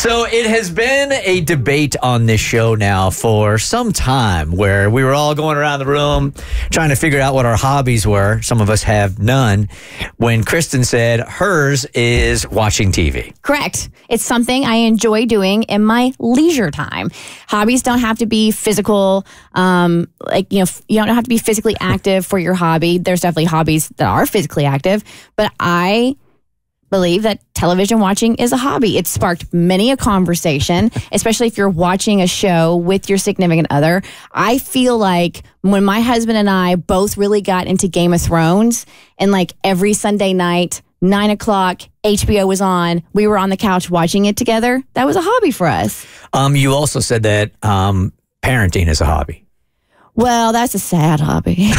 So it has been a debate on this show now for some time where we were all going around the room trying to figure out what our hobbies were. Some of us have none. When Kristen said hers is watching TV. Correct. It's something I enjoy doing in my leisure time. Hobbies don't have to be physical. You don't have to be physically active for your hobby. There's definitely hobbies that are physically active, but I believe that television watching is a hobby. It's sparked many a conversation, especially if you're watching a show with your significant other. I feel like when my husband and I both really got into Game of Thrones, and like every Sunday night, 9 o'clock, HBO was on, we were on the couch watching it together. That was a hobby for us. You also said that parenting is a hobby. Well, that's a sad hobby. You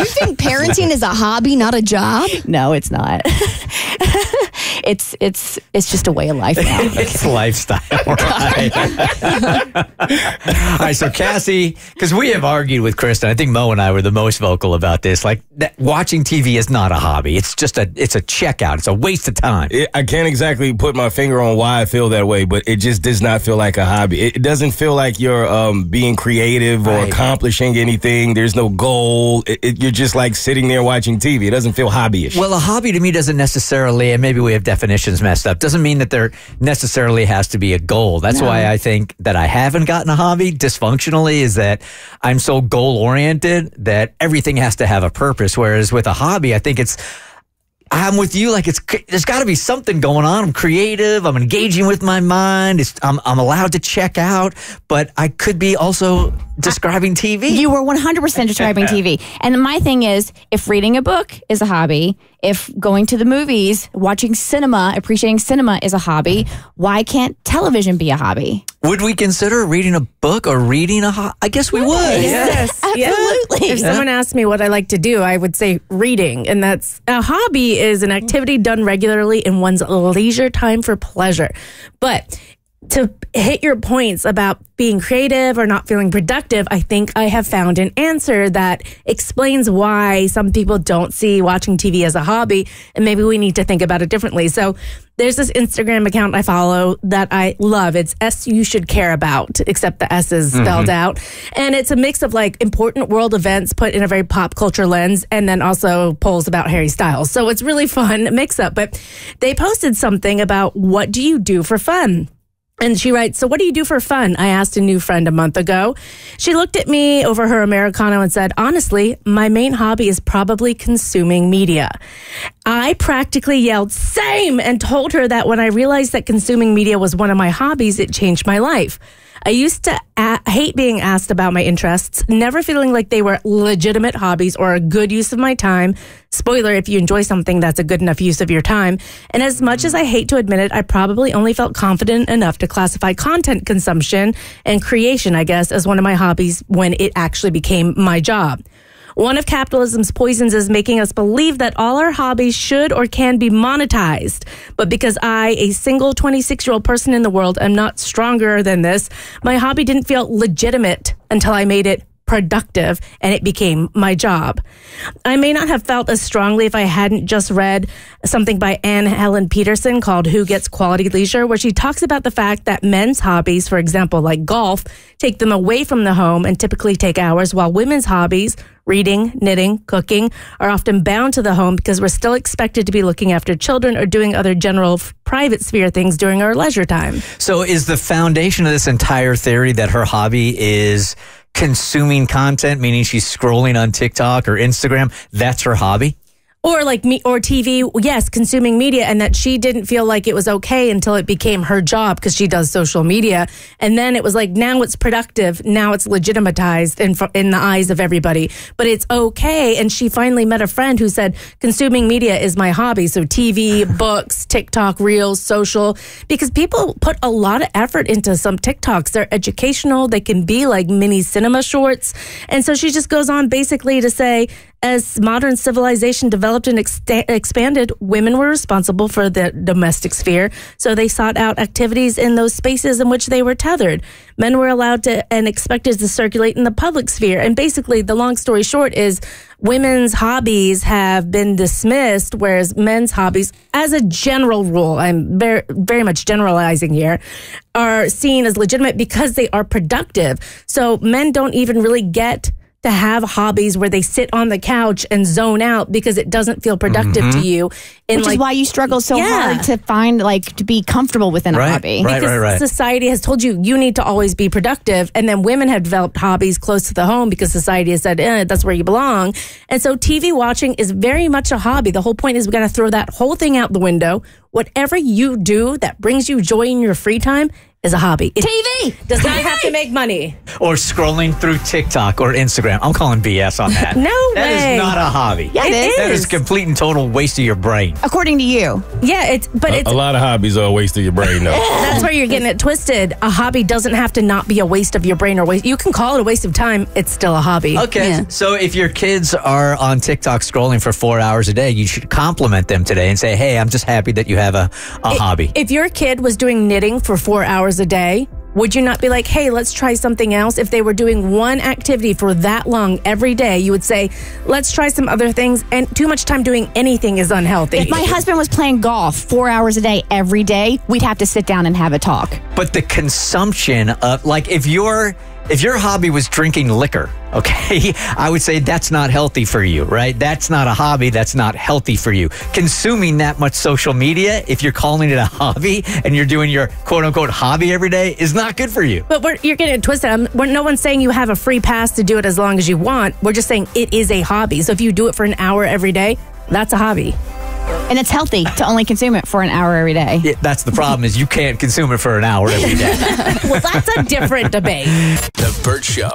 think parenting is a hobby, not a job? No, it's not. It's just a way of life now. It's lifestyle, right? All right, so Cassie, because we have argued with Kristen, I think Mo and I were the most vocal about this. Like, watching TV is not a hobby. It's just a checkout. It's a waste of time. I can't exactly put my finger on why I feel that way, but it just does not feel like a hobby. It doesn't feel like you're being creative or accomplishing anything. There's no goal. You're just like sitting there watching TV. It doesn't feel hobbyish. Well, a hobby to me doesn't necessarily, and maybe we have definitions messed up, doesn't mean that there necessarily has to be a goal. That's why I think that I haven't gotten a hobby dysfunctionally, is that I'm so goal-oriented that everything has to have a purpose. Whereas with a hobby, I think I'm with you. Like, there's got to be something going on. I'm creative. I'm engaging with my mind. I'm allowed to check out, but I could be also describing TV. You were 100% describing TV. And my thing is, if reading a book is a hobby, if going to the movies, watching cinema, appreciating cinema is a hobby, why can't television be a hobby? Would we consider reading a book or reading a hobby? I guess we would. Yes, absolutely. If someone asked me what I like to do, I would say reading. And that's a hobby is an activity done regularly in one's leisure time for pleasure. But to hit your points about being creative or not feeling productive, I think I have found an answer that explains why some people don't see watching TV as a hobby, and maybe we need to think about it differently. So there's this Instagram account I follow that I love. It's S You Should Care About, except the S is spelled out. And it's a mix of like important world events put in a very pop culture lens, and then also polls about Harry Styles. So it's really fun mix up. But they posted something about, what do you do for fun? And she writes, so what do you do for fun? I asked a new friend a month ago. She looked at me over her Americano and said, honestly, my main hobby is probably consuming media. I practically yelled, same, and told her that when I realized that consuming media was one of my hobbies, it changed my life. I used to hate being asked about my interests, never feeling like they were legitimate hobbies or a good use of my time. Spoiler, if you enjoy something, that's a good enough use of your time. And as much as I hate to admit it, I probably only felt confident enough to classify content consumption and creation, I guess, as one of my hobbies when it actually became my job. One of capitalism's poisons is making us believe that all our hobbies should or can be monetized. But because I, a single 26-year-old person in the world, am not stronger than this, my hobby didn't feel legitimate until I made it productive and it became my job. I may not have felt as strongly if I hadn't just read something by Anne Helen Peterson called Who Gets Quality Leisure, where she talks about the fact that men's hobbies, for example, like golf, take them away from the home and typically take hours, while women's hobbies, reading, knitting, cooking, are often bound to the home because we're still expected to be looking after children or doing other general private sphere things during our leisure time. So is the foundation of this entire theory that her hobby is consuming content, meaning she's scrolling on TikTok or Instagram? That's her hobby? Or like me, or TV, yes, consuming media, and that she didn't feel like it was okay until it became her job because she does social media. And then it was like, now it's productive, now it's legitimatized in the eyes of everybody. But it's okay. And she finally met a friend who said, consuming media is my hobby. So TV, books, TikTok, Reels, social, because people put a lot of effort into some TikToks. They're educational. They can be like mini cinema shorts. And so she just goes on basically to say, as modern civilization developed and expanded, women were responsible for the domestic sphere. So they sought out activities in those spaces in which they were tethered. Men were allowed to and expected to circulate in the public sphere. And basically, the long story short is women's hobbies have been dismissed, whereas men's hobbies, as a general rule, I'm very, very much generalizing here, are seen as legitimate because they are productive. So men don't even really get to have hobbies where they sit on the couch and zone out because it doesn't feel productive to you. Which is why you struggle so hard to find, to be comfortable within a hobby. Because society has told you need to always be productive. And then women have developed hobbies close to the home because society has said, that's where you belong. And so TV watching is very much a hobby. The whole point is we got to throw that whole thing out the window. Whatever you do that brings you joy in your free time is a hobby. TV does not have to make money. Or scrolling through TikTok or Instagram. I'm calling BS on that. No way. That is not a hobby. Yeah, it is. That is complete and total waste of your brain. According to you. Yeah, it's a lot of hobbies are a waste of your brain, though. That's where you're getting it twisted. A hobby doesn't have to not be a waste of your brain or waste. You can call it a waste of time. It's still a hobby. Okay, so if your kids are on TikTok scrolling for 4 hours a day, you should compliment them today and say, hey, I'm just happy that you have a hobby. If your kid was doing knitting for 4 hours a day, would you not be like, hey, let's try something else? If they were doing one activity for that long every day, you would say, let's try some other things. And too much time doing anything is unhealthy. If my husband was playing golf 4 hours a day every day, we'd have to sit down and have a talk. But the consumption of, if your hobby was drinking liquor, okay, I would say that's not healthy for you, right? That's not a hobby. That's not healthy for you. Consuming that much social media, if you're calling it a hobby and you're doing your quote unquote hobby every day, is not good for you. But you're getting it twisted. No one's saying you have a free pass to do it as long as you want. We're just saying it is a hobby. So if you do it for an hour every day, that's a hobby. And it's healthy to only consume it for an hour every day. Yeah, that's the problem is you can't consume it for an hour every day. Well, that's a different debate. The Bert Show.